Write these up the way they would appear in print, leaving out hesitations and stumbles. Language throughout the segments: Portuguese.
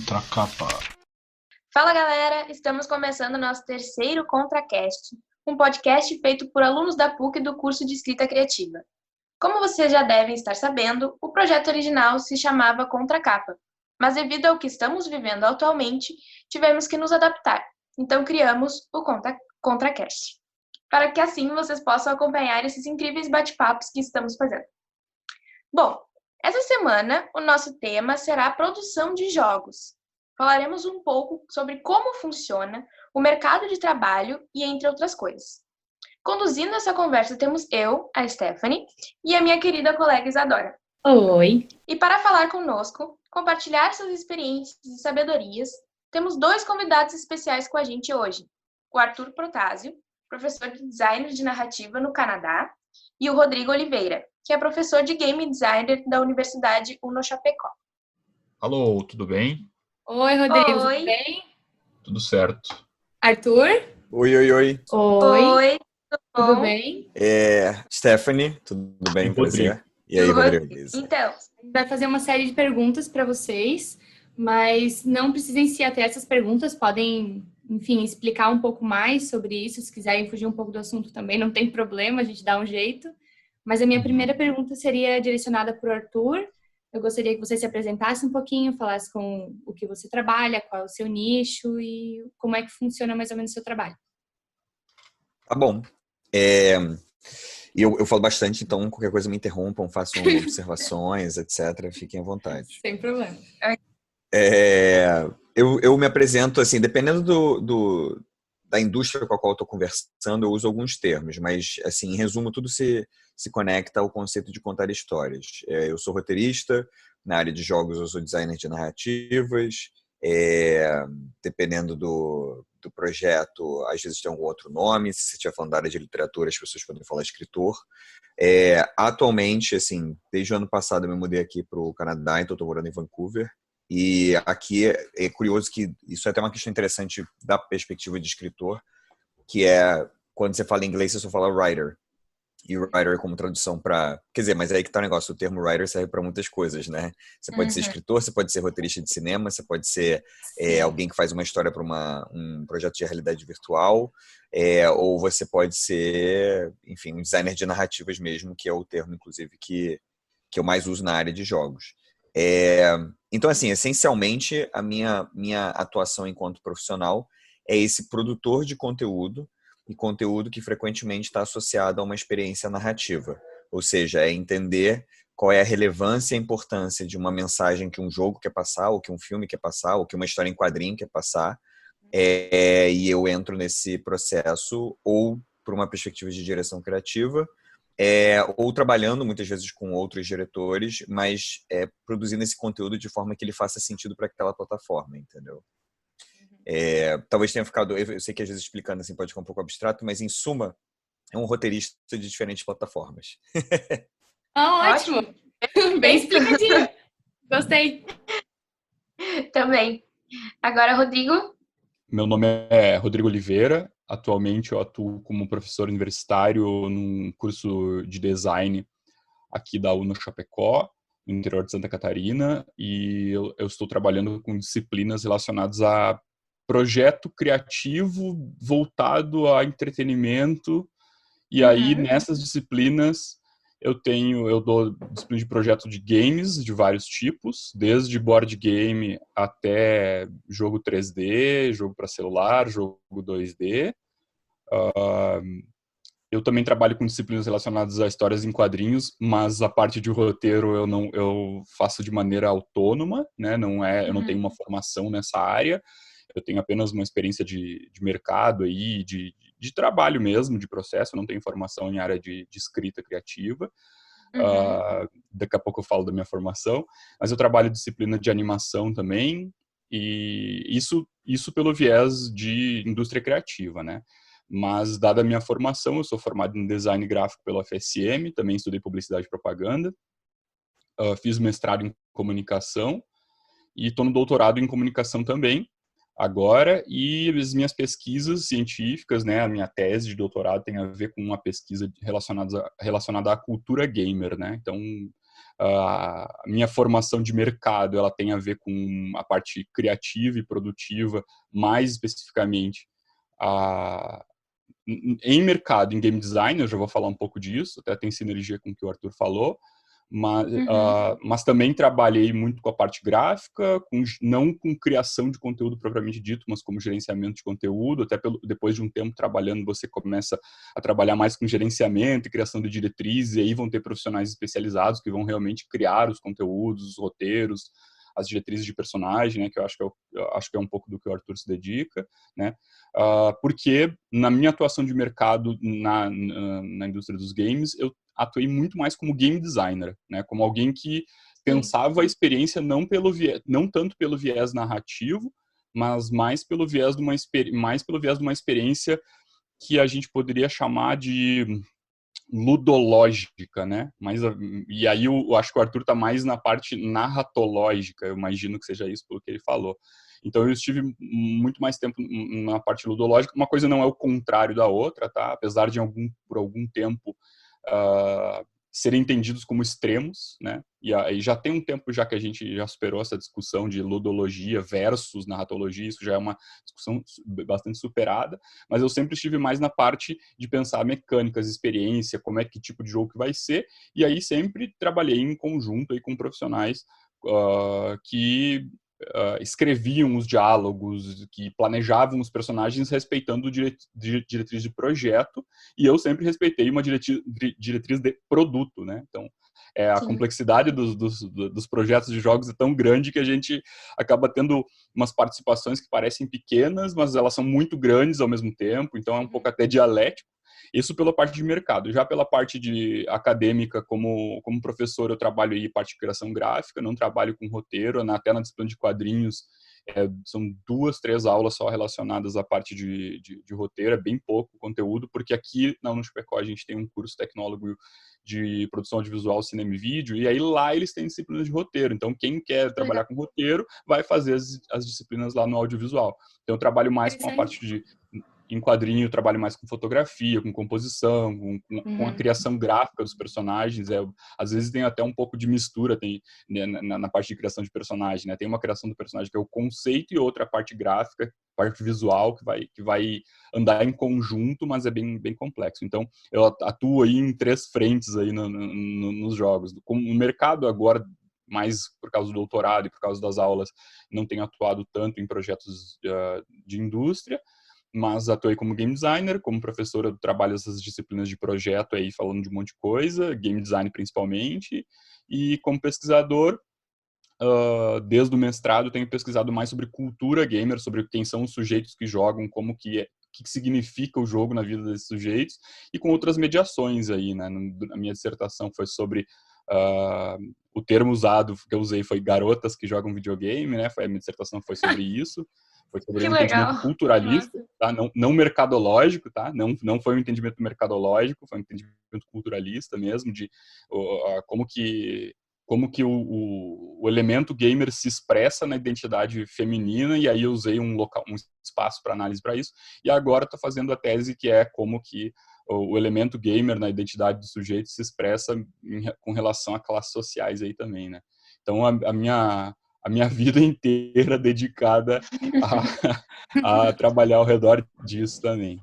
Contracapa. Fala galera, estamos começando nosso terceiro ContraCast, um podcast feito por alunos da PUC do curso de Escrita Criativa. Como vocês já devem estar sabendo, o projeto original se chamava Contracapa, mas devido ao que estamos vivendo atualmente, tivemos que nos adaptar, então criamos o ContraCast, para que assim vocês possam acompanhar esses incríveis bate-papos que estamos fazendo. Bom, essa semana o nosso tema será a produção de jogos. Falaremos um pouco sobre como funciona o mercado de trabalho e entre outras coisas. Conduzindo essa conversa temos eu, a Stephanie, e a minha querida colega Isadora. Oi! E para falar conosco, compartilhar suas experiências e sabedorias, temos dois convidados especiais com a gente hoje. O Arthur Protásio, professor de design de narrativa no Canadá, e o Rodrigo Oliveira, que é professor de game designer da Universidade Uno Chapecó. Alô, tudo bem? Oi, Rodrigo, Oi. tudo bem? Tudo certo. Arthur? Oi. Oi, Oi, tudo bom? bem? Stephanie, tudo bem? E Prazer. E aí, Rodrigo? Beleza? Então, A gente vai fazer uma série de perguntas para vocês, mas não precisem se ater a essas perguntas, podem, enfim, explicar um pouco mais sobre isso, se quiserem fugir um pouco do assunto também, não tem problema, a gente dá um jeito. Mas a minha primeira pergunta seria direcionada para o Arthur. Eu gostaria que você se apresentasse um pouquinho, falasse com o que você trabalha, qual é o seu nicho e como é que funciona mais ou menos o seu trabalho. Tá bom. Eu falo bastante, então qualquer coisa me interrompam, façam observações, etc. Fiquem à vontade. Sem problema. Eu me apresento, assim, dependendo da indústria com a qual eu estou conversando, eu uso alguns termos, mas, assim, em resumo, tudo se conecta ao conceito de contar histórias. Eu sou roteirista, na área de jogos eu sou designer de narrativas, dependendo do projeto, às vezes tem algum outro nome, se você estiver falando da área de literatura, as pessoas podem falar escritor. Atualmente, assim, desde o ano passado eu me mudei aqui para o Canadá, então estou morando em Vancouver, e aqui é curioso que isso é até uma questão interessante da perspectiva de escritor, que é quando você fala em inglês, você só fala writer. E writer como tradução para... Quer dizer, mas aí que tá o negócio. O termo writer serve para muitas coisas, né? Você pode ser escritor, você pode ser roteirista de cinema, você pode ser alguém que faz uma história para um projeto de realidade virtual, ou você pode ser, enfim, um designer de narrativas mesmo, que é o termo, inclusive, que eu mais uso na área de jogos. Então, assim, essencialmente, a minha atuação enquanto profissional é esse produtor de conteúdo, e conteúdo que frequentemente está associado a uma experiência narrativa. Ou seja, é entender qual é a relevância e a importância de uma mensagem que um jogo quer passar, ou que um filme quer passar, ou que uma história em quadrinho quer passar. E eu entro nesse processo ou por uma perspectiva de direção criativa, ou trabalhando muitas vezes com outros diretores, mas produzindo esse conteúdo de forma que ele faça sentido para aquela plataforma, entendeu? Talvez tenha ficado, eu sei que às vezes explicando assim pode ficar um pouco abstrato, mas em suma é um roteirista de diferentes plataformas. Ótimo! Bem explicadinho. Gostei. Também. Agora, Rodrigo. Meu nome é Rodrigo Oliveira. Atualmente eu atuo como professor universitário num curso de design aqui da Uno Chapecó, no interior de Santa Catarina, e eu estou trabalhando com disciplinas relacionadas a projeto criativo voltado a entretenimento. E aí, nessas disciplinas, eu dou disciplina de projeto de games de vários tipos, desde board game até jogo 3D, jogo para celular, jogo 2D. Eu também trabalho com disciplinas relacionadas a histórias em quadrinhos, mas a parte de roteiro eu faço de maneira autônoma, né? Eu não tenho uma formação nessa área. Eu tenho apenas uma experiência de mercado aí, de trabalho mesmo, de processo. Eu não tenho formação em área de escrita criativa. Daqui a pouco eu falo da minha formação. Mas eu trabalho disciplina de animação também. E isso pelo viés de indústria criativa, né? Mas, dada a minha formação, eu sou formado em design gráfico pela FSM, também estudei publicidade e propaganda, fiz mestrado em comunicação e estou no doutorado em comunicação também, agora, e as minhas pesquisas científicas, né, a minha tese de doutorado tem a ver com uma pesquisa relacionada à cultura gamer, né? Então, A minha formação de mercado, ela tem a ver com a parte criativa e produtiva, mais especificamente em mercado, em game design, eu já vou falar um pouco disso, até tem sinergia com o que o Arthur falou, mas também trabalhei muito com a parte gráfica, não com criação de conteúdo propriamente dito, mas como gerenciamento de conteúdo. Até depois de um tempo trabalhando, você começa a trabalhar mais com gerenciamento e criação de diretrizes, e aí vão ter profissionais especializados que vão realmente criar os conteúdos, os roteiros, as diretrizes de personagem, né, que eu acho que é um pouco do que o Arthur se dedica, né, porque na minha atuação de mercado na indústria dos games, eu atuei muito mais como game designer, né, como alguém que pensava a experiência não tanto pelo viés narrativo, mas mais pelo viés de uma experiência que a gente poderia chamar de ludológica, né? E aí eu acho que o Arthur está mais na parte narratológica, eu imagino que seja isso pelo que ele falou. Então eu estive muito mais tempo na parte ludológica. Uma coisa não é o contrário da outra, tá? Apesar de por algum tempo serem entendidos como extremos, né? E aí já tem um tempo já que a gente já superou essa discussão de ludologia versus narratologia, isso já é uma discussão bastante superada, mas eu sempre estive mais na parte de pensar mecânicas, experiência, como é que tipo de jogo que vai ser, e aí sempre trabalhei em conjunto aí com profissionais que escreviam os diálogos, que planejavam os personagens respeitando diretriz de projeto, e eu sempre respeitei uma diretriz de produto, né? Então, a complexidade dos projetos de jogos é tão grande que a gente acaba tendo umas participações que parecem pequenas, mas elas são muito grandes ao mesmo tempo, então é um pouco até dialético. Isso pela parte de mercado. Já pela parte de acadêmica, como professor, eu trabalho aí parte de criação gráfica, não trabalho com roteiro, até na disciplina de quadrinhos, são 2, 3 aulas só relacionadas à parte de roteiro, é bem pouco conteúdo, porque aqui na UniChapecó a gente tem um curso tecnólogo de produção audiovisual, cinema e vídeo, e aí lá eles têm disciplinas de roteiro. Então, quem quer trabalhar com roteiro vai fazer as disciplinas lá no audiovisual. Então, eu trabalho mais com a parte de em quadrinho, eu trabalho mais com fotografia, com composição, com a criação gráfica dos personagens. Às vezes tem até um pouco de mistura né, na parte de criação de personagem, né? Tem uma criação do personagem que é o conceito e outra a parte gráfica, parte visual, que vai andar em conjunto, mas é bem, bem complexo. Então, eu atuo aí em 3 frentes aí nos jogos. Como no mercado agora, mais por causa do doutorado e por causa das aulas, não tenho atuado tanto em projetos de indústria, mas atuei como game designer, como professor eu trabalho essas disciplinas de projeto aí, falando de um monte de coisa, game design principalmente, e como pesquisador, desde o mestrado, tenho pesquisado mais sobre cultura gamer, sobre quem são os sujeitos que jogam, o que significa o jogo na vida desses sujeitos, e com outras mediações aí, né? A minha dissertação foi sobre o termo usado que eu usei foi garotas que jogam videogame, né? A minha dissertação foi sobre isso. Foi sobre um entendimento culturalista, tá? Não mercadológico, tá? Não foi um entendimento mercadológico, foi um entendimento culturalista mesmo, de como que o elemento gamer se expressa na identidade feminina, e aí eu usei um espaço para análise para isso, e agora estou fazendo a tese que é como que o elemento gamer na identidade do sujeito se expressa com relação a classes sociais aí também, né? Então, a minha vida inteira dedicada a trabalhar ao redor disso também.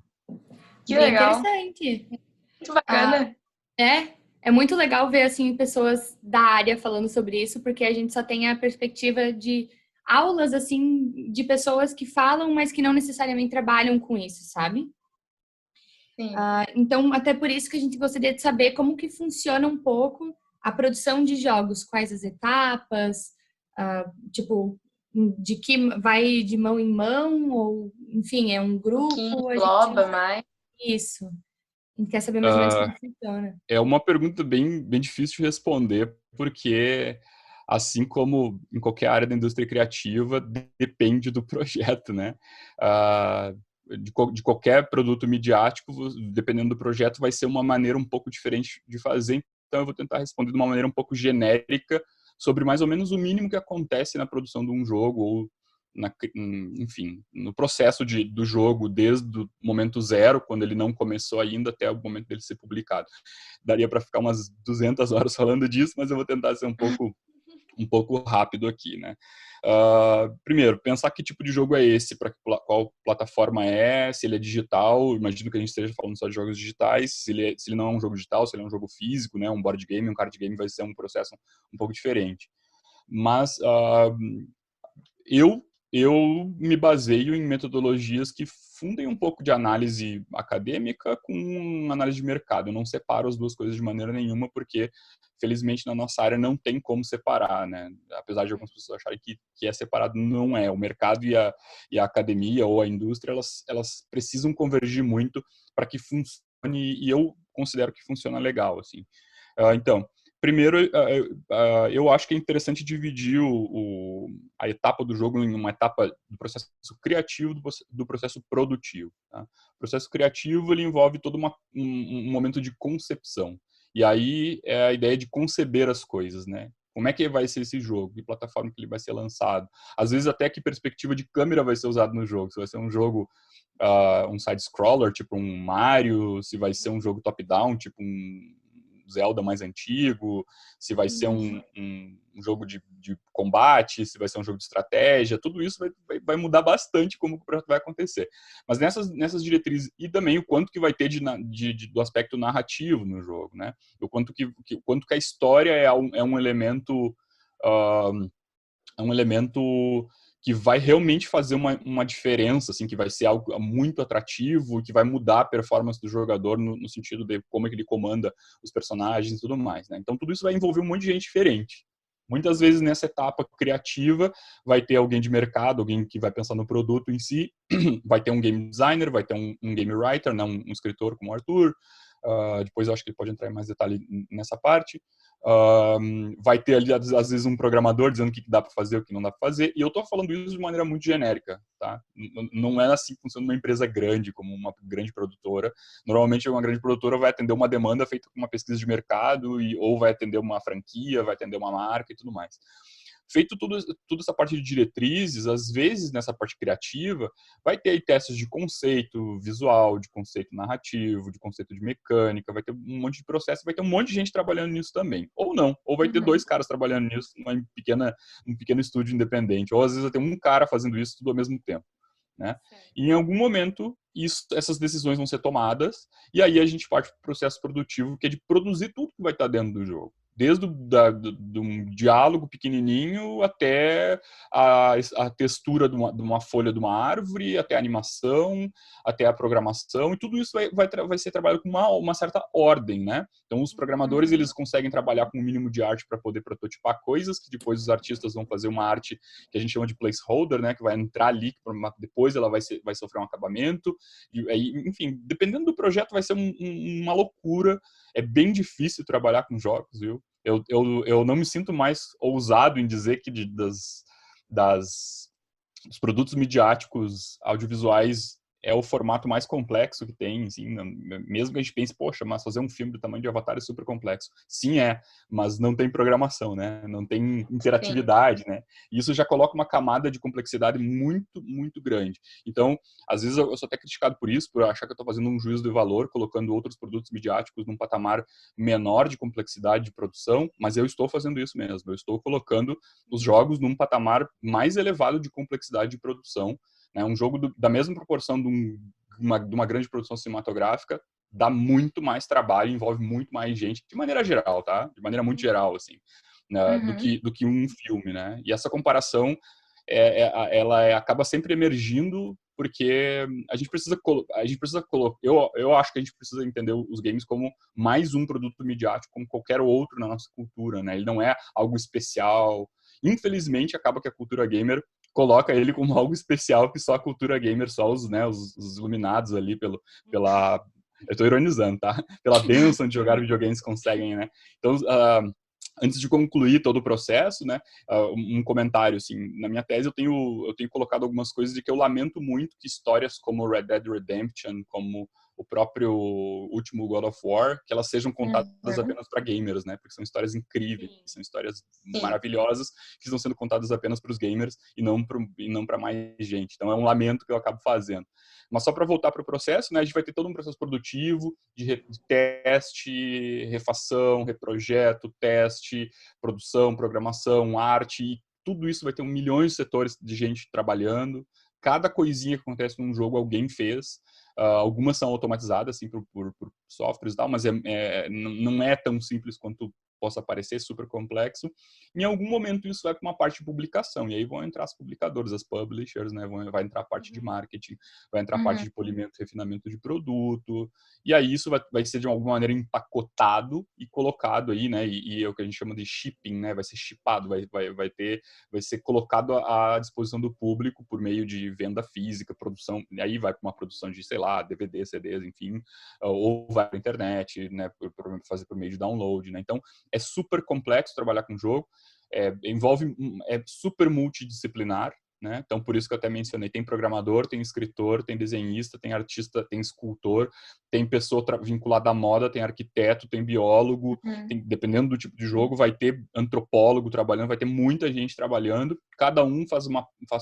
Que legal. Interessante. Muito bacana. É muito legal ver, assim, pessoas da área falando sobre isso, porque a gente só tem a perspectiva de aulas, assim, de pessoas que falam, mas que não necessariamente trabalham com isso, sabe? Sim. Então, até por isso que a gente gostaria de saber como que funciona um pouco a produção de jogos, quais as etapas, tipo, de que vai de mão em mão, ou, enfim, é um grupo. Que engloba mais. Isso. A gente quer saber mais ou menos como funciona. É uma pergunta bem, bem difícil de responder, porque, assim como em qualquer área da indústria criativa, depende do projeto, né? De qualquer produto midiático, dependendo do projeto, vai ser uma maneira um pouco diferente de fazer. Então, eu vou tentar responder de uma maneira um pouco genérica sobre mais ou menos o mínimo que acontece na produção de um jogo ou enfim, no processo do jogo, desde o momento zero, quando ele não começou ainda, até o momento dele ser publicado. Daria para ficar umas 200 horas falando disso, mas eu vou tentar ser um pouco rápido aqui, né? Primeiro, pensar que tipo de jogo é esse, para qual plataforma é, se ele é digital, imagino que a gente esteja falando só de jogos digitais, se ele não é um jogo digital, se ele é um jogo físico, né? Um board game, um card game vai ser um processo um pouco diferente. Mas eu me baseio em metodologias que fundem um pouco de análise acadêmica com análise de mercado. Eu não separo as duas coisas de maneira nenhuma, porque, felizmente, na nossa área não tem como separar, né? Apesar de algumas pessoas acharem que é separado, não é. O mercado e a academia ou a indústria, elas precisam convergir muito para que funcione, e eu considero que funciona legal, assim. Então, primeiro, eu acho que é interessante dividir a etapa do jogo em uma etapa do processo criativo do processo produtivo. Tá? O processo criativo, ele envolve todo um momento de concepção. E aí é a ideia de conceber as coisas, né? Como é que vai ser esse jogo? Que plataforma que ele vai ser lançado? Às vezes até que perspectiva de câmera vai ser usado no jogo. Se vai ser um jogo, um side-scroller, tipo um Mario, se vai ser um jogo top-down, tipo um Zelda mais antigo, se vai ser um jogo de combate, se vai ser um jogo de estratégia, tudo isso vai mudar bastante como o projeto vai acontecer. Mas nessas diretrizes, e também o quanto que vai ter do aspecto narrativo no jogo, né? O quanto que a história é um elemento que vai realmente fazer uma diferença, assim, que vai ser algo muito atrativo, que vai mudar a performance do jogador no sentido de como é que ele comanda os personagens e tudo mais, né? Então, tudo isso vai envolver um monte de gente diferente. Muitas vezes, nessa etapa criativa, vai ter alguém de mercado, alguém que vai pensar no produto em si, vai ter um game designer, vai ter um game writer, né? um escritor como o Arthur. Depois eu acho que ele pode entrar em mais detalhe nessa parte. Vai ter ali, às vezes, um programador dizendo o que dá para fazer, o que não dá para fazer, e eu estou falando isso de maneira muito genérica, tá? Não é assim que funciona uma empresa grande, como uma grande produtora. Normalmente, uma grande produtora vai atender uma demanda feita com uma pesquisa de mercado, ou vai atender uma franquia, vai atender uma marca e tudo mais. Feito toda essa parte de diretrizes, às vezes, nessa parte criativa, vai ter aí testes de conceito visual, de conceito narrativo, de conceito de mecânica, vai ter um monte de processo, vai ter um monte de gente trabalhando nisso também. Ou não, ou vai ter 2 caras trabalhando nisso um pequeno estúdio independente, ou às vezes vai ter um cara fazendo isso tudo ao mesmo tempo. Né? E em algum momento, essas decisões vão ser tomadas, e aí a gente parte para o processo produtivo, que é de produzir tudo que vai estar dentro do jogo. Desde um diálogo pequenininho até a textura de uma folha de uma árvore, até a animação, até a programação, e tudo isso vai ser trabalhado com uma certa ordem, né? Então, os programadores, eles conseguem trabalhar com um mínimo de arte para poder prototipar coisas, que depois os artistas vão fazer uma arte que a gente chama de placeholder, né? Que vai entrar ali, depois ela vai sofrer um acabamento, e aí, enfim, dependendo do projeto, vai ser uma loucura. É bem difícil trabalhar com jogos, viu? Eu não me sinto mais ousado em dizer que dos produtos midiáticos audiovisuais é o formato mais complexo que tem, assim, mesmo que a gente pense, poxa, mas fazer um filme do tamanho de Avatar é super complexo. Sim, mas não tem programação, né? Não tem interatividade, né? E isso já coloca uma camada de complexidade muito, muito grande. Então, às vezes eu sou até criticado por isso, por achar que eu estou fazendo um juízo de valor, colocando outros produtos midiáticos num patamar menor de complexidade de produção, mas eu estou fazendo isso mesmo. Eu estou colocando os jogos num patamar mais elevado de complexidade de produção. Um jogo da mesma proporção de uma grande produção cinematográfica dá muito mais trabalho, envolve muito mais gente, de maneira geral, tá? De maneira muito geral, assim, né? do que um filme, né? E essa comparação, ela acaba sempre emergindo porque a gente precisa colocar. Eu acho que a gente precisa entender os games como mais um produto midiático, como qualquer outro na nossa cultura, né? Ele não é algo especial. Infelizmente, acaba que a cultura gamer coloca ele como algo especial que só a cultura gamer, só os iluminados ali pela... Eu tô ironizando, tá? Pela bênção de jogar videogames conseguem, né? Então, antes de concluir todo o processo, né, um comentário, assim, na minha tese eu tenho colocado algumas coisas de que eu lamento muito que histórias como Red Dead Redemption, como o próprio último God of War, que elas sejam contadas apenas para gamers, né? Porque são histórias incríveis, são histórias maravilhosas que estão sendo contadas apenas para os gamers e não para mais gente. Então é um lamento que eu acabo fazendo. Mas só para voltar para o processo, né? A gente vai ter todo um processo produtivo de teste, refação, reprojeto, teste, produção, programação, arte, e tudo isso vai ter milhões de setores de gente trabalhando. Cada coisinha que acontece num jogo alguém fez. Algumas são automatizadas assim, por softwares e tal, mas não é tão simples quanto possa parecer, super complexo. Em algum momento isso vai para uma parte de publicação, e aí vão entrar as publicadoras, as publishers, né? Vai entrar a parte de marketing, vai entrar a parte de polimento e refinamento de produto, e aí isso vai ser de alguma maneira empacotado e colocado aí, né? E é o que a gente chama de shipping, né? Vai ser shippado, vai ser colocado à disposição do público por meio de venda física, produção, e aí vai para uma produção de, sei lá, DVD, CDs, enfim, ou vai para a internet, né? Fazer por meio de download, né? Então, é super complexo trabalhar com jogo, é super multidisciplinar, né? Então, por isso que eu até mencionei, tem programador, tem escritor, tem desenhista, tem artista, tem escultor, tem pessoa vinculada à moda, tem arquiteto, tem biólogo, dependendo do tipo de jogo, vai ter antropólogo trabalhando, vai ter muita gente trabalhando, cada um faz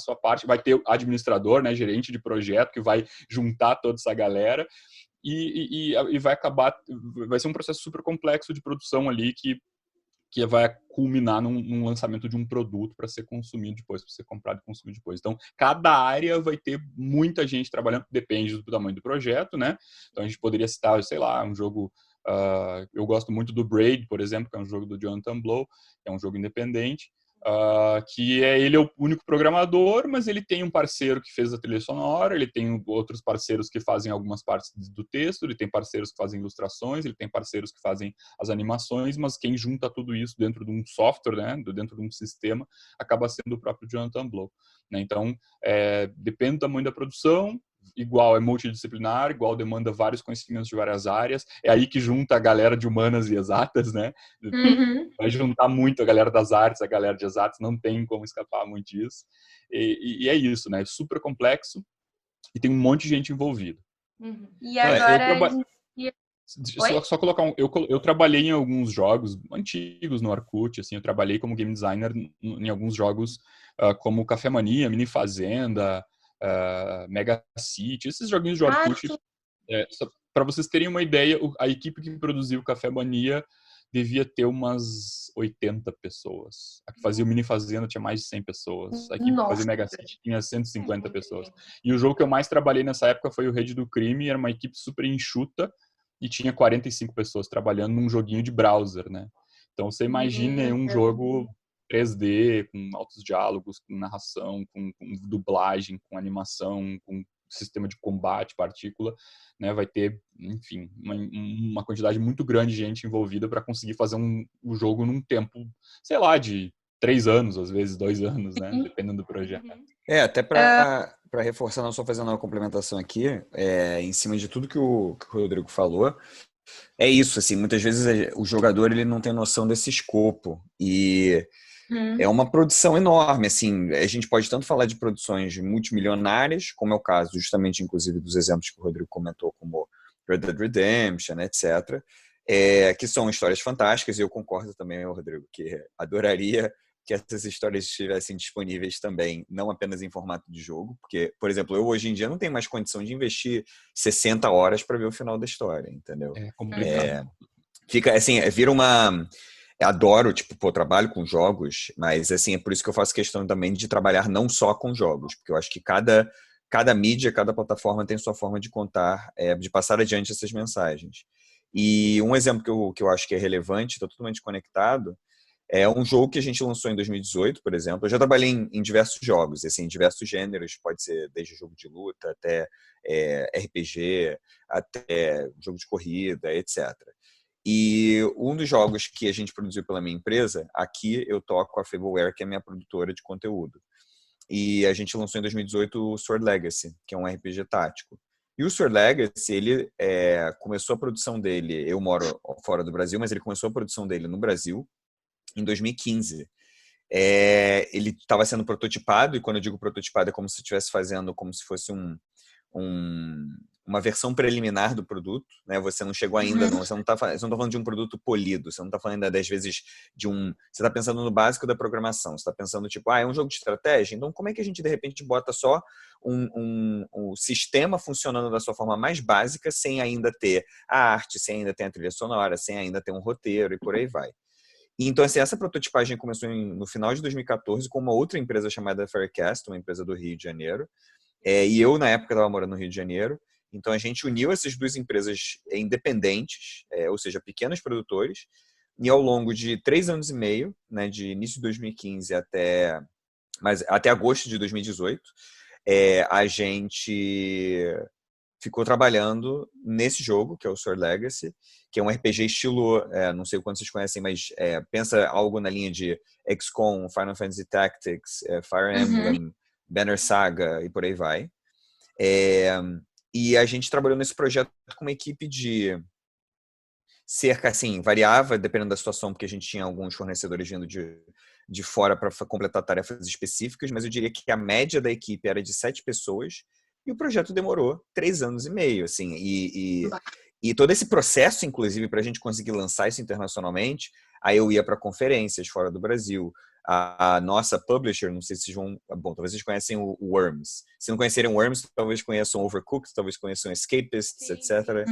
sua parte, vai ter administrador, né, gerente de projeto, que vai juntar toda essa galera, e vai ser um processo super complexo de produção ali que vai culminar num lançamento de um produto para ser consumido depois, para ser comprado e consumido depois. Então, cada área vai ter muita gente trabalhando, depende do tamanho do projeto, né? Então, a gente poderia citar, sei lá, um jogo... eu gosto muito do Braid, por exemplo, que é um jogo do Jonathan Blow, que é um jogo independente, que ele é o único programador, mas ele tem um parceiro que fez a trilha sonora, ele tem outros parceiros que fazem algumas partes do texto, ele tem parceiros que fazem ilustrações, ele tem parceiros que fazem as animações, mas quem junta tudo isso dentro de um software, né, dentro de um sistema, acaba sendo o próprio Jonathan Blow, né? Então, depende do tamanho da produção, igual é multidisciplinar, igual demanda vários conhecimentos de várias áreas, é aí que junta a galera de humanas e exatas, né? Vai juntar muito a galera das artes, a galera de exatas, não tem como escapar muito disso. E é isso, né? É super complexo e tem um monte de gente envolvida. E agora... Só colocar eu trabalhei em alguns jogos antigos no Orkut, assim, eu trabalhei como game designer em alguns jogos como Café Mania, Mini Fazenda, Mega City, esses joguinhos de Orkut. Para vocês terem uma ideia, a equipe que produziu o Café Mania devia ter umas 80 pessoas. A que fazia o Mini Fazenda tinha mais de 100 pessoas. A equipe que fazia Mega City tinha 150 pessoas. E o jogo que eu mais trabalhei nessa época foi o Rede do Crime, era uma equipe super enxuta e tinha 45 pessoas trabalhando num joguinho de browser, né? Então você imagina um jogo 3D, com altos diálogos, com narração, com dublagem, com animação, com sistema de combate, partícula, né? Vai ter, enfim, uma quantidade muito grande de gente envolvida para conseguir fazer um jogo num tempo, sei lá, de 3 anos, às vezes 2 anos, né? Dependendo do projeto. Até para reforçar, não só fazendo uma complementação aqui, em cima de tudo que o Rodrigo falou, é isso, assim, muitas vezes o jogador ele não tem noção desse escopo e é uma produção enorme, assim, a gente pode tanto falar de produções multimilionárias, como é o caso justamente, inclusive, dos exemplos que o Rodrigo comentou, como Red Dead Redemption, etc., que são histórias fantásticas, e eu concordo também, Rodrigo, que adoraria que essas histórias estivessem disponíveis também, não apenas em formato de jogo, porque, por exemplo, eu hoje em dia não tenho mais condição de investir 60 horas para ver o final da história, entendeu? É complicado. Fica, assim, vira uma... Adoro, tipo, pô, trabalho com jogos, mas, assim, é por isso que eu faço questão também de trabalhar não só com jogos, porque eu acho que cada mídia, cada plataforma tem sua forma de contar, de passar adiante essas mensagens. E um exemplo que eu acho que é relevante, está totalmente conectado, é um jogo que a gente lançou em 2018, por exemplo. Eu já trabalhei em diversos jogos, assim, em diversos gêneros, pode ser desde jogo de luta até RPG, até jogo de corrida, etc. E um dos jogos que a gente produziu pela minha empresa, aqui eu toco a Fableware, que é a minha produtora de conteúdo. E a gente lançou em 2018 o Sword Legacy, que é um RPG tático. E o Sword Legacy, ele começou a produção dele, eu moro fora do Brasil, mas ele começou a produção dele no Brasil em 2015. Ele estava sendo prototipado, e quando eu digo prototipado é como se estivesse fazendo como se fosse uma versão preliminar do produto, né? Você não chegou ainda, você não está falando de um produto polido, você não está falando ainda, às vezes, você está pensando no básico da programação, você está pensando, tipo, é um jogo de estratégia, então como é que a gente, de repente, bota só um sistema funcionando da sua forma mais básica, sem ainda ter a arte, sem ainda ter a trilha sonora, sem ainda ter um roteiro e por aí vai. E, então, assim, essa prototipagem começou no final de 2014 com uma outra empresa chamada Faircast, uma empresa do Rio de Janeiro, e eu, na época, estava morando no Rio de Janeiro. Então, a gente uniu essas duas empresas independentes, ou seja, pequenos produtores, e ao longo de 3 anos e meio, né, de início de 2015 até agosto de 2018, a gente ficou trabalhando nesse jogo, que é o Sword Legacy, que é um RPG estilo, não sei quantos vocês conhecem, mas pensa algo na linha de XCOM, Final Fantasy Tactics, Fire Emblem, Banner Saga e por aí vai. E a gente trabalhou nesse projeto com uma equipe de cerca, assim, variava dependendo da situação, porque a gente tinha alguns fornecedores vindo de fora para completar tarefas específicas, mas eu diria que a média da equipe era de 7 pessoas e o projeto demorou 3 anos e meio, assim, e todo esse processo, inclusive, para a gente conseguir lançar isso internacionalmente, aí eu ia para conferências fora do Brasil. A nossa publisher, não sei se vocês vão... Bom, talvez vocês conhecem o Worms. Se não conhecerem o Worms, talvez conheçam Overcooked, talvez conheçam Escapists, etc.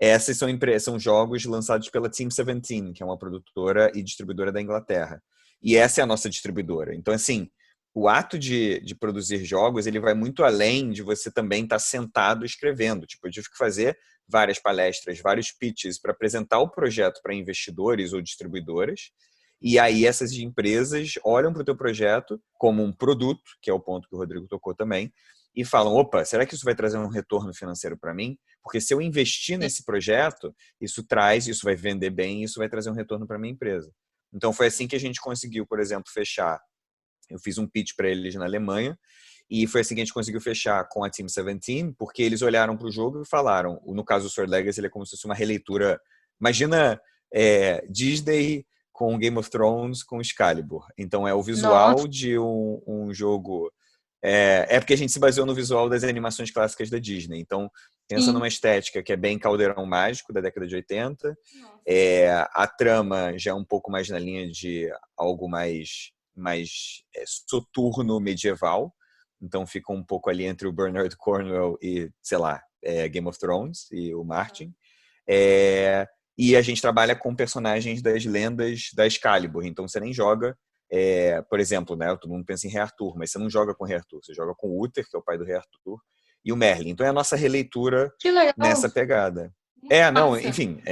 Essas são jogos lançados pela Team 17, que é uma produtora e distribuidora da Inglaterra. E essa é a nossa distribuidora. Então, assim, o ato de produzir jogos, ele vai muito além de você também estar sentado escrevendo. Tipo, eu tive que fazer várias palestras, vários pitches para apresentar o projeto para investidores ou distribuidoras. E aí essas empresas olham para o teu projeto como um produto, que é o ponto que o Rodrigo tocou também, e falam, opa, será que isso vai trazer um retorno financeiro para mim? Porque se eu investir nesse projeto, isso vai vender bem, isso vai trazer um retorno para minha empresa. Então foi assim que a gente conseguiu, por exemplo, fechar. Eu fiz um pitch para eles na Alemanha, e foi assim que a gente conseguiu fechar com a Team 17, porque eles olharam para o jogo e falaram, no caso do Sword Legacy, ele é como se fosse uma releitura, imagina Disney com Game of Thrones com Excalibur. Então é o visual de um jogo... porque a gente se baseou no visual das animações clássicas da Disney. Então, pensa numa estética que é bem Caldeirão Mágico, da década de 80. A trama já é um pouco mais na linha de algo mais soturno medieval. Então, fica um pouco ali entre o Bernard Cornwell e, sei lá, Game of Thrones e o Martin. E a gente trabalha com personagens das lendas da Excalibur. Então, você nem joga... por exemplo, né, todo mundo pensa em Rei Arthur, mas você não joga com o Rei Arthur, você joga com o Uther, que é o pai do Rei Arthur, e o Merlin. Então é a nossa releitura nessa pegada. Não, enfim,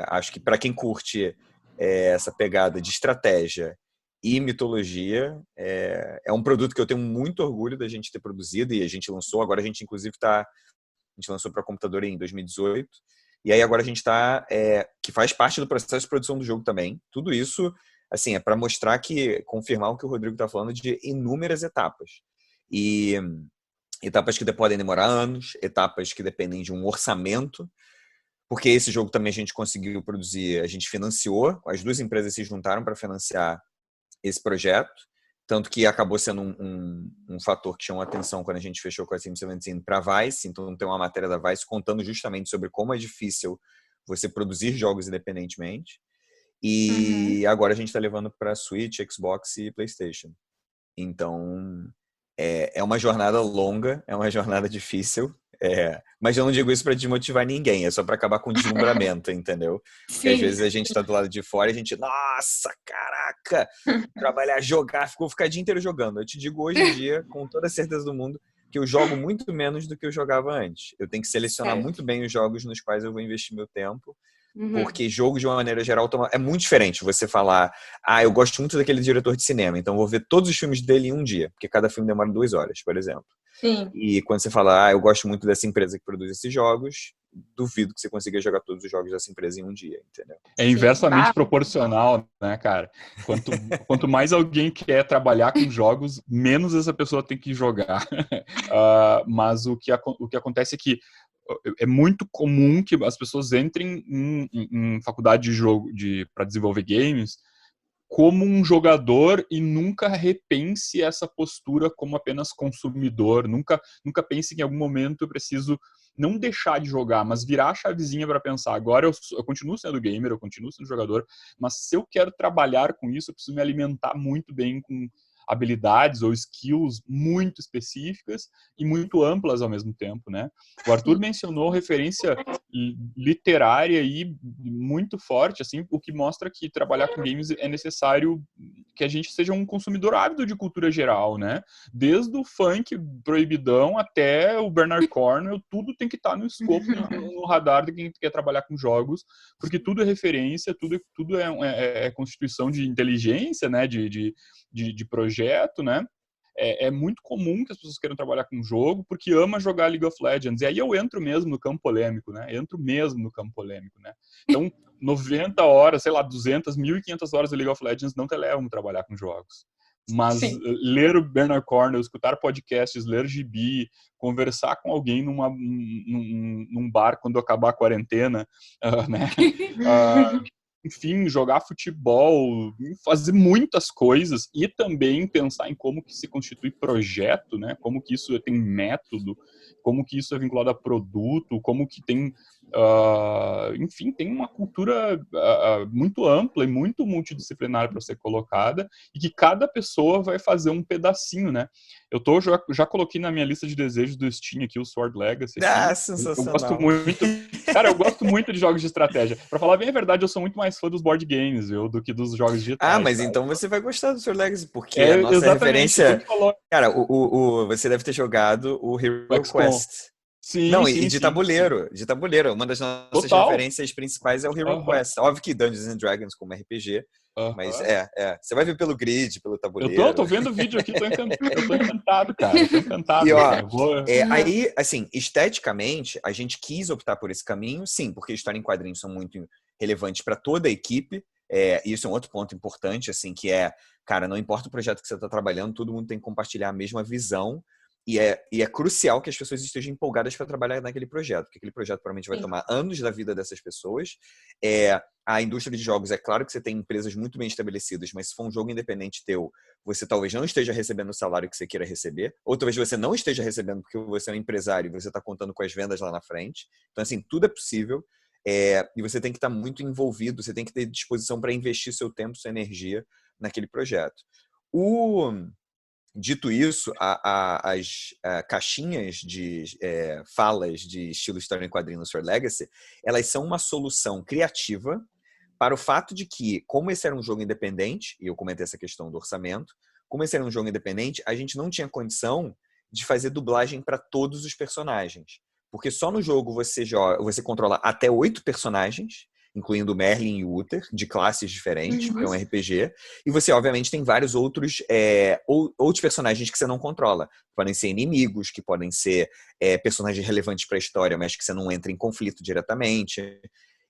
acho que para quem curte essa pegada de estratégia e mitologia, é um produto que eu tenho muito orgulho da gente ter produzido, e a gente lançou, agora a gente inclusive a gente lançou para computador em 2018, e aí agora a gente que faz parte do processo de produção do jogo também. Tudo isso assim, é para mostrar confirmar o que o Rodrigo está falando de inúmeras etapas. E etapas que podem demorar anos, etapas que dependem de um orçamento, porque esse jogo também a gente conseguiu produzir, a gente financiou, as duas empresas se juntaram para financiar esse projeto, tanto que acabou sendo um fator que chamou a atenção quando a gente fechou com a Team 17 para a Vice. Então tem uma matéria da Vice contando justamente sobre como é difícil você produzir jogos independentemente. E agora a gente está levando para Switch, Xbox e PlayStation. Então, é uma jornada longa, é uma jornada difícil, mas eu não digo isso para desmotivar ninguém, é só para acabar com o deslumbramento, entendeu? Porque às vezes a gente está do lado de fora e a gente, nossa, caraca, trabalhar, jogar, vou ficar o dia inteiro jogando. Eu te digo hoje em dia, com toda a certeza do mundo, que eu jogo muito menos do que eu jogava antes. Eu tenho que selecionar muito bem os jogos nos quais eu vou investir meu tempo. Porque jogo, de uma maneira geral, é muito diferente você falar, eu gosto muito daquele diretor de cinema, então vou ver todos os filmes dele em um dia, porque cada filme demora 2 horas, por exemplo. Sim. E quando você fala, eu gosto muito dessa empresa que produz esses jogos, duvido que você consiga jogar todos os jogos dessa empresa em um dia, entendeu? É inversamente proporcional, né, cara? Quanto mais alguém quer trabalhar com jogos, menos essa pessoa tem que jogar. Mas o que acontece é que é muito comum que as pessoas entrem em faculdade de jogo para desenvolver games como um jogador e nunca repense essa postura como apenas consumidor, nunca pense que em algum momento eu preciso não deixar de jogar, mas virar a chavezinha para pensar, agora eu continuo sendo gamer, eu continuo sendo jogador, mas se eu quero trabalhar com isso, eu preciso me alimentar muito bem com habilidades ou skills muito específicas e muito amplas ao mesmo tempo, né? O Arthur mencionou referência literária aí muito forte, assim, o que mostra que trabalhar com games é necessário que a gente seja um consumidor ávido de cultura geral, né? Desde o funk proibidão até o Bernard Cornwell, tudo tem que estar no escopo, no radar de quem quer trabalhar com jogos, porque tudo é referência, tudo é constituição de inteligência, né? De projeto, né? É muito comum que as pessoas queiram trabalhar com jogo porque ama jogar League of Legends. E aí eu entro mesmo no campo polêmico, né? Então, 90 horas, sei lá, 200, 1.500 horas de League of Legends não te levam a trabalhar com jogos. Mas ler o Bernard Cornwell, escutar podcasts, ler gibi, conversar com alguém num bar quando acabar a quarentena, né? Enfim, jogar futebol, fazer muitas coisas e também pensar em como que se constitui projeto, né? Como que isso tem método, como que isso é vinculado a produto, como que tem, enfim, tem uma cultura muito ampla e muito multidisciplinar para ser colocada e que cada pessoa vai fazer um pedacinho, né? Já coloquei na minha lista de desejos do Steam aqui o Sword Legacy. Sensacional. Eu gosto muito. Cara, eu gosto muito de jogos de estratégia. Pra falar bem a verdade, eu sou muito mais fã dos board games, viu, do que dos jogos digitais. Mas cara. Então você vai gostar do Sword Legacy, porque a nossa referência... Cara, você deve ter jogado o Hero Quest. Sim, não, sim, e de tabuleiro. De tabuleiro. Uma das nossas referências principais é o Hero Quest. Óbvio que Dungeons and Dragons como RPG. Mas Você vai ver pelo grid, pelo tabuleiro. Eu tô vendo o vídeo aqui, eu tô encantado, cara. Eu tô encantado. E aí, assim, esteticamente, a gente quis optar por esse caminho, sim, porque história em quadrinhos são muito relevantes para toda a equipe. Isso é um outro ponto importante, assim, que cara, não importa o projeto que você está trabalhando, todo mundo tem que compartilhar a mesma visão. E é crucial que as pessoas estejam empolgadas para trabalhar naquele projeto, porque aquele projeto provavelmente vai tomar anos da vida dessas pessoas. A indústria de jogos, é claro que você tem empresas muito bem estabelecidas, mas se for um jogo independente teu, você talvez não esteja recebendo o salário que você queira receber, ou talvez você não esteja recebendo porque você é um empresário e você está contando com as vendas lá na frente. Então, assim, tudo é possível. E você tem que estar muito envolvido, você tem que ter disposição para investir seu tempo, sua energia naquele projeto. Dito isso, as caixinhas de falas de estilo história em quadrinhos no Sword Legacy, elas são uma solução criativa para o fato de que, como esse era um jogo independente, e eu comentei essa questão do orçamento, como esse era um jogo independente, a gente não tinha condição de fazer dublagem para todos os personagens. Porque só no jogo você controla até 8 personagens, incluindo o Merlin e o Uther, de classes diferentes, porque é um RPG. E você, obviamente, tem vários outros personagens que você não controla. Podem ser inimigos, que podem ser personagens relevantes para a história, mas que você não entra em conflito diretamente.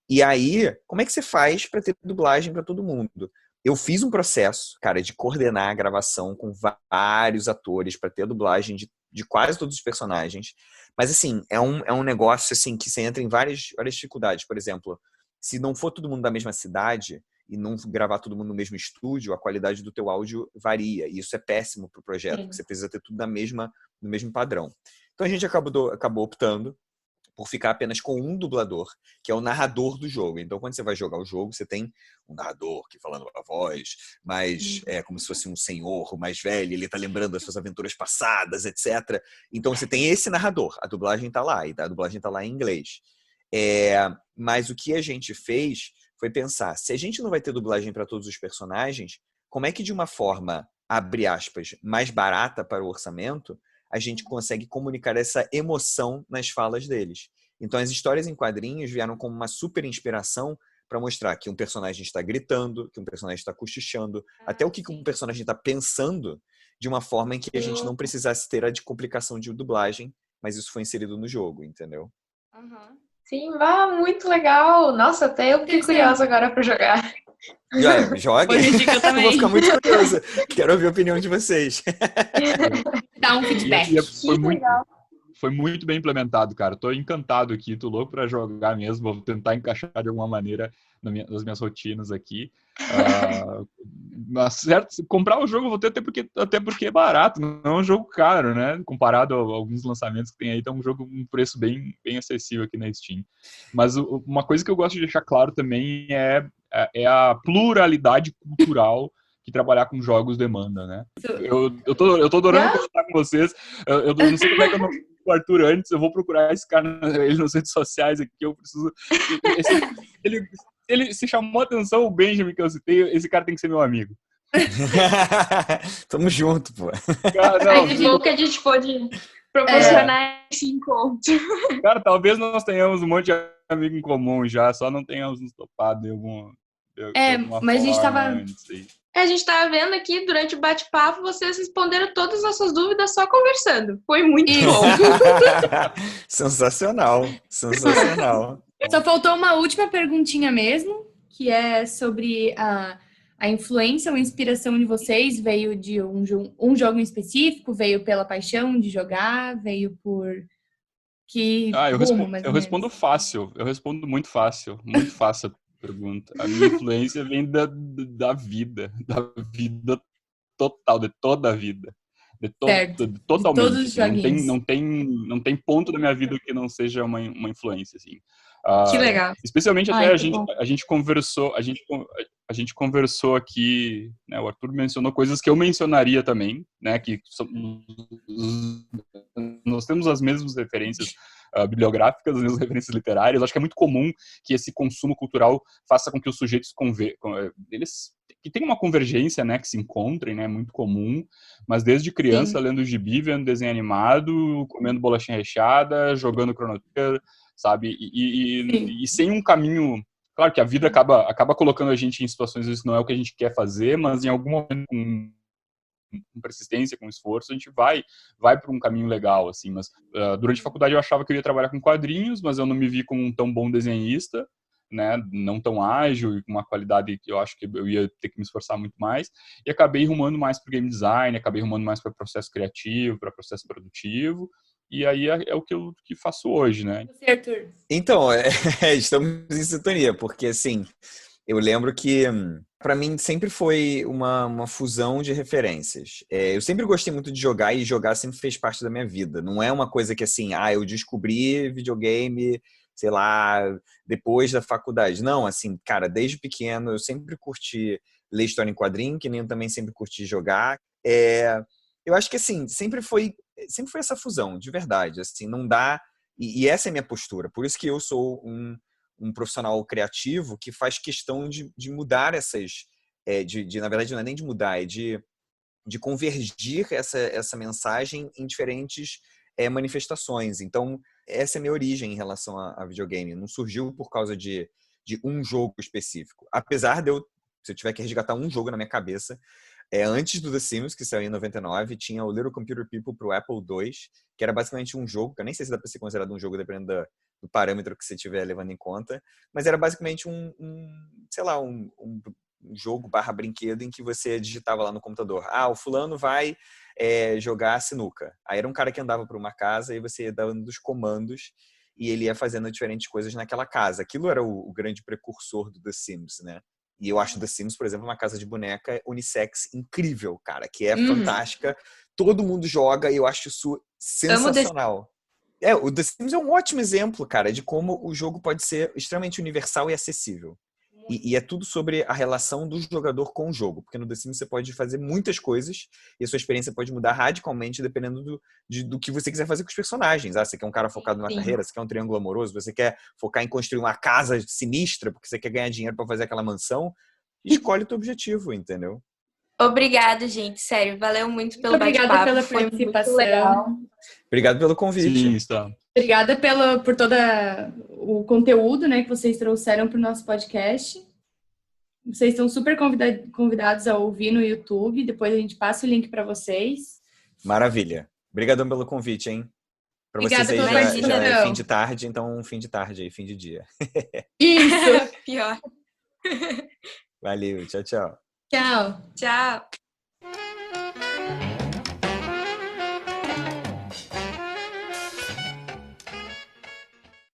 E aí, como é que você faz para ter dublagem para todo mundo? Eu fiz um processo, cara, de coordenar a gravação com vários atores para ter a dublagem de quase todos os personagens. Mas, assim, é um negócio assim, que você entra em várias dificuldades. Por exemplo, se não for todo mundo da mesma cidade e não gravar todo mundo no mesmo estúdio, a qualidade do teu áudio varia. E isso é péssimo para o projeto, porque você precisa ter tudo no mesmo padrão. Então, a gente acabou optando por ficar apenas com um dublador, que é o narrador do jogo. Então, quando você vai jogar o jogo, você tem um narrador que falando a voz, mas como se fosse um senhor mais velho, ele está lembrando das suas aventuras passadas, etc. Então, você tem esse narrador. A dublagem está lá, e a dublagem está lá em inglês. Mas o que a gente fez foi pensar, se a gente não vai ter dublagem para todos os personagens, como é que de uma forma, abre aspas, mais barata para o orçamento, a gente consegue comunicar essa emoção nas falas deles. Então, as histórias em quadrinhos vieram como uma super inspiração para mostrar que um personagem está gritando, que um personagem está cochichando, até o que um personagem está pensando, de uma forma em que a gente não precisasse ter a complicação de dublagem, mas isso foi inserido no jogo, entendeu? Sim, muito legal. Nossa, até eu fiquei curiosa agora para jogar. Joguem. Eu também. Vou ficar muito curiosa. Quero ouvir a opinião de vocês. Dá um feedback. Foi muito bem implementado, cara. Tô encantado aqui, tô louco pra jogar mesmo. Vou tentar encaixar de alguma maneira das minhas rotinas aqui. Mas certo, comprar o jogo eu vou ter até porque é barato, não é um jogo caro, né? Comparado a alguns lançamentos que tem aí, tá um jogo um preço bem acessível aqui na Steam. Mas uma coisa que eu gosto de deixar claro também é a pluralidade cultural que trabalhar com jogos demanda, né? Eu tô adorando conversar com vocês. Eu não sei como é que eu não o Arthur antes, eu vou procurar esse cara, ele nas redes sociais aqui, eu preciso... Ele se chamou a atenção, o Benjamin que eu citei, esse cara tem que ser meu amigo. Tamo junto, pô. Cara, não, que bom que a gente pode proporcionar esse encontro. Cara, talvez nós tenhamos um monte de amigo em comum já, só não tenhamos nos topado de alguma mas a gente tava... A gente tava vendo aqui, durante o bate-papo, vocês responderam todas as suas dúvidas só conversando. Foi muito bom. Sensacional. Só faltou uma última perguntinha mesmo, que é sobre a influência ou inspiração de vocês. Veio de um jogo em específico? Veio pela paixão de jogar? Veio por... Eu respondo fácil. Eu respondo muito fácil a pergunta. A minha influência vem da vida total, de toda a vida. Totalmente. Todos os joguinhos. Não tem ponto da minha vida que não seja uma influência, assim. Que legal. Especialmente até a gente conversou aqui, né, o Arthur mencionou coisas que eu mencionaria também, né, que nós temos as mesmas referências bibliográficas, as mesmas referências literárias. Acho que é muito comum que esse consumo cultural faça com que os sujeitos eles que tem uma convergência, né, que se encontrem, né, muito comum, mas desde criança, lendo gibi, vendo desenho animado, comendo bolachinha recheada, jogando Chrono Trigger, sabe, e sem um caminho... Claro que a vida acaba colocando a gente em situações, às vezes, que não é o que a gente quer fazer, mas em algum momento, com persistência, com esforço, a gente vai para um caminho legal, assim. Mas durante a faculdade eu achava que eu ia trabalhar com quadrinhos, mas eu não me vi como um tão bom desenhista, né, não tão ágil e com uma qualidade que eu acho que eu ia ter que me esforçar muito mais, e acabei rumando mais para o game design, acabei rumando mais para processo criativo, para processo produtivo, e aí é o que eu faço hoje, né? Você, Arthur? Então, estamos em sintonia, porque assim, eu lembro que para mim sempre foi uma fusão de referências. Eu sempre gostei muito de jogar e jogar sempre fez parte da minha vida. Não é uma coisa que assim, eu descobri videogame, sei lá, depois da faculdade. Não, assim, cara, desde pequeno eu sempre curti ler história em quadrinho, que nem eu também sempre curti jogar. Eu acho que assim, sempre foi essa fusão, de verdade. Assim, não dá... E essa é a minha postura. Por isso que eu sou um profissional criativo que faz questão de mudar essas... na verdade, não é nem de mudar, é de convergir essa mensagem em diferentes manifestações. Então, essa é a minha origem em relação a videogame. Não surgiu por causa de um jogo específico. Apesar de se eu tiver que resgatar um jogo na minha cabeça, antes do The Sims, que saiu em 99, tinha o Little Computer People pro Apple II, que era basicamente um jogo, que eu nem sei se dá para ser considerado um jogo, dependendo do parâmetro que você estiver levando em conta, mas era basicamente um jogo / brinquedo em que você digitava lá no computador. O fulano vai jogar sinuca. Aí era um cara que andava por uma casa e você ia dando os comandos e ele ia fazendo diferentes coisas naquela casa. Aquilo era o grande precursor do The Sims, né? E eu acho The Sims, por exemplo, uma casa de boneca unissex incrível, cara, que é fantástica. Todo mundo joga e eu acho isso sensacional. O The Sims é um ótimo exemplo, cara, de como o jogo pode ser extremamente universal e acessível. E é tudo sobre a relação do jogador com o jogo, porque no The Sims você pode fazer muitas coisas e a sua experiência pode mudar radicalmente dependendo do que você quiser fazer com os personagens. Você quer um cara focado na carreira, você quer um triângulo amoroso, você quer focar em construir uma casa sinistra porque você quer ganhar dinheiro para fazer aquela mansão, escolhe o teu objetivo, entendeu? Obrigada, gente. Sério, valeu muito pelo bate-papo. Obrigada pela Foi participação. muito legal. Obrigado pelo convite. Sim, está. Obrigada por todo o conteúdo, né, que vocês trouxeram para o nosso podcast. Vocês estão super convidados a ouvir no YouTube. Depois a gente passa o link para vocês. Maravilha. Obrigadão pelo convite, hein? Para vocês aí já é fim de tarde, então fim de tarde aí, fim de dia. Isso! Pior. Valeu, tchau, tchau. Tchau. Tchau.